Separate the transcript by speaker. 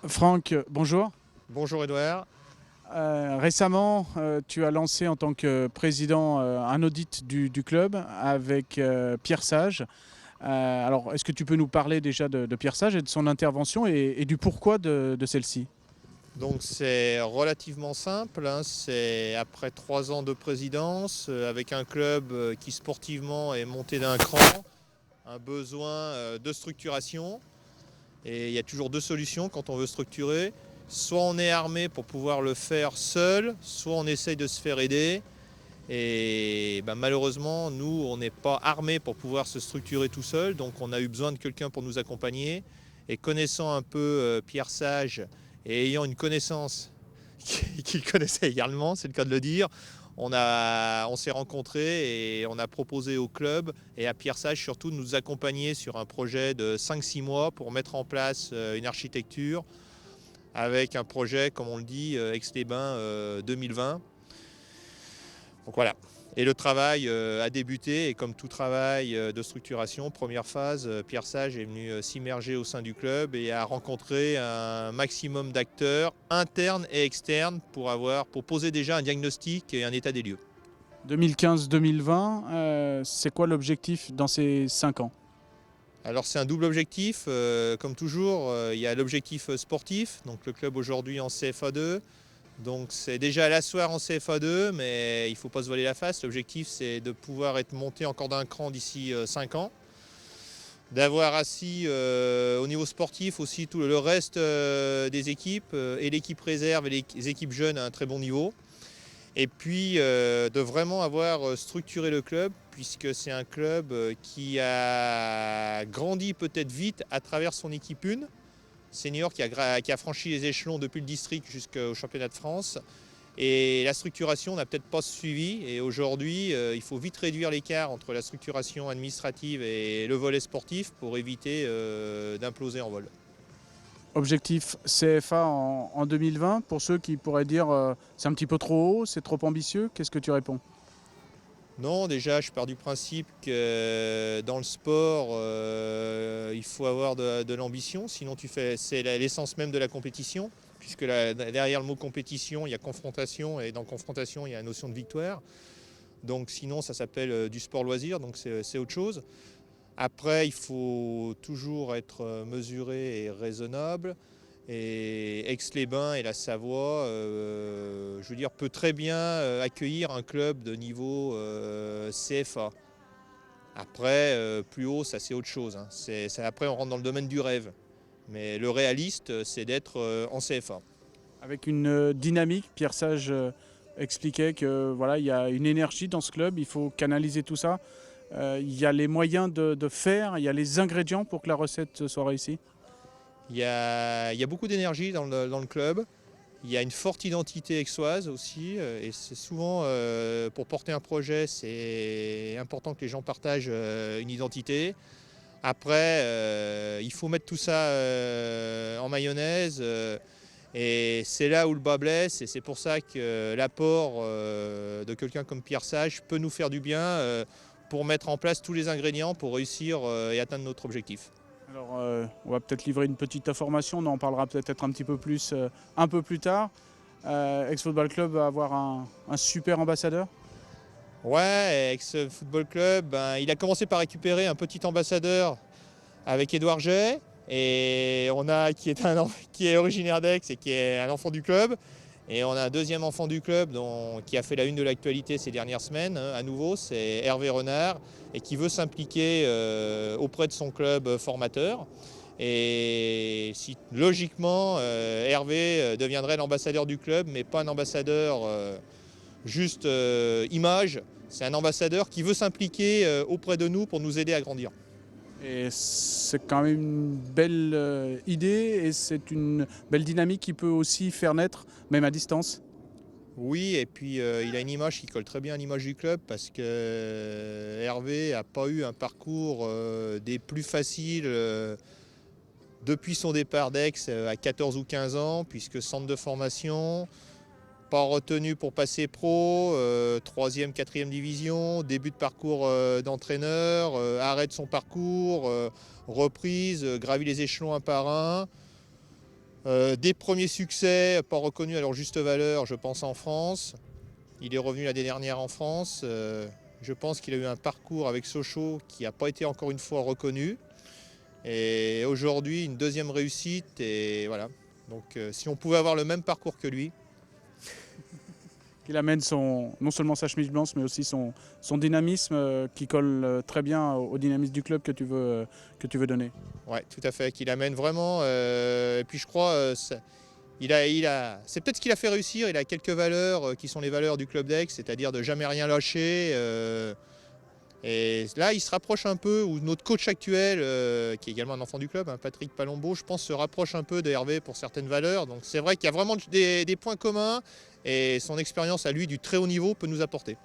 Speaker 1: Franck, bonjour.
Speaker 2: Bonjour Edouard.
Speaker 1: Récemment, tu as lancé en tant que président un audit du club avec Pierre Sage. Alors, est-ce que tu peux nous parler déjà de Pierre Sage et de son intervention et du pourquoi de celle-ci?
Speaker 2: Donc c'est relativement simple, hein. C'est après 3 ans de présidence, avec un club qui sportivement est monté d'un cran, un besoin de structuration. Et il y a toujours deux solutions quand on veut structurer. Soit on est armé pour pouvoir le faire seul, soit on essaye de se faire aider. Et ben, malheureusement, nous, on n'est pas armé pour pouvoir se structurer tout seul. Donc on a eu besoin de quelqu'un pour nous accompagner. Et connaissant un peu Pierre Sage et ayant une connaissance qu'il connaissait également, c'est le cas de le dire, on s'est rencontrés et on a proposé au club et à Pierre Sage surtout de nous accompagner sur un projet de 5-6 mois pour mettre en place une architecture avec un projet, comme on le dit, Aix-les-Bains 2020. Donc voilà. Et le travail a débuté et comme tout travail de structuration, première phase, Pierre Sage est venu s'immerger au sein du club et a rencontré un maximum d'acteurs internes et externes pour poser déjà un diagnostic et un état des lieux.
Speaker 1: 2015-2020, c'est quoi l'objectif dans ces 5 ans?
Speaker 2: Alors c'est un double objectif, comme toujours, il y a l'objectif sportif, donc le club aujourd'hui en CFA2. Donc c'est déjà à l'asseoir en CFA2, mais il ne faut pas se voiler la face. L'objectif c'est de pouvoir être monté encore d'un cran d'ici 5 ans. D'avoir assis au niveau sportif aussi tout le reste des équipes, et l'équipe réserve et les équipes jeunes à un très bon niveau. Et puis de vraiment avoir structuré le club, puisque c'est un club qui a grandi peut-être vite à travers son équipe 1 senior qui a franchi les échelons depuis le district jusqu'au championnat de France. Et la structuration n'a peut-être pas suivi. Et aujourd'hui, il faut vite réduire l'écart entre la structuration administrative et le volet sportif pour éviter d'imploser en vol.
Speaker 1: Objectif CFA en 2020, pour ceux qui pourraient dire c'est un petit peu trop haut, c'est trop ambitieux, qu'est-ce que tu réponds?
Speaker 2: Non, déjà, je pars du principe que dans le sport, il faut avoir de l'ambition, sinon c'est l'essence même de la compétition, puisque derrière le mot compétition, il y a confrontation, et dans confrontation, il y a la notion de victoire. Donc sinon, ça s'appelle du sport loisir, donc c'est autre chose. Après, il faut toujours être mesuré et raisonnable. Et Aix-les-Bains et la Savoie, je veux dire, peut très bien accueillir un club de niveau CFA. Après, plus haut, ça c'est autre chose, hein. Après, on rentre dans le domaine du rêve. Mais le réaliste, c'est d'être en CFA.
Speaker 1: Avec une dynamique, Pierre Sage expliquait que voilà, il y a une énergie dans ce club, il faut canaliser tout ça. Il y a les moyens de faire, il y a les ingrédients pour que la recette soit réussie.
Speaker 2: Il y a beaucoup d'énergie dans le club. Il y a une forte identité aixoise aussi, et c'est souvent, pour porter un projet, c'est important que les gens partagent une identité. Après, il faut mettre tout ça en mayonnaise, et c'est là où le bas blesse, et c'est pour ça que l'apport de quelqu'un comme Pierre Sage peut nous faire du bien pour mettre en place tous les ingrédients pour réussir et atteindre notre objectif.
Speaker 1: Alors, on va peut-être livrer une petite information, on en parlera peut-être un petit peu plus un peu plus tard. Ex-Football Club va avoir un super ambassadeur.
Speaker 2: Ouais, avec ce football club, ben, il a commencé par récupérer un petit ambassadeur avec Édouard Jay, et on a qui est originaire d'Aix et qui est un enfant du club. Et on a un deuxième enfant du club qui a fait la une de l'actualité ces dernières semaines, hein, à nouveau, c'est Hervé Renard, et qui veut s'impliquer auprès de son club formateur. Et si logiquement, Hervé deviendrait l'ambassadeur du club, mais pas un ambassadeur juste image, c'est un ambassadeur qui veut s'impliquer auprès de nous pour nous aider à grandir.
Speaker 1: Et c'est quand même une belle idée et c'est une belle dynamique qui peut aussi faire naître, même à distance.
Speaker 2: Oui, et puis il a une image qui colle très bien à l'image du club parce que Hervé n'a pas eu un parcours des plus faciles depuis son départ d'Aix à 14 ou 15 ans, puisque centre de formation, pas retenu pour passer pro, 3e, 4e division, début de parcours d'entraîneur, arrêt de son parcours, reprise, gravi les échelons un par un. Des premiers succès, pas reconnus à leur juste valeur, je pense en France. Il est revenu l'année dernière en France. Je pense qu'il a eu un parcours avec Sochaux qui n'a pas été encore une fois reconnu. Et aujourd'hui, une deuxième réussite. Et voilà. Donc si on pouvait avoir le même parcours que lui.
Speaker 1: Il amène non seulement sa chemise blanche, mais aussi son dynamisme qui colle très bien au dynamisme du club que tu veux donner.
Speaker 2: Ouais, tout à fait. Qu'il amène vraiment. Et puis je crois, c'est peut-être ce qu'il a fait réussir. Il a quelques valeurs qui sont les valeurs du club d'Aix, c'est-à-dire de jamais rien lâcher. Et là, il se rapproche un peu, ou notre coach actuel, qui est également un enfant du club, hein, Patrick Palombo, je pense, se rapproche un peu de Hervé pour certaines valeurs. Donc c'est vrai qu'il y a vraiment des points communs et son expérience à lui du très haut niveau peut nous apporter.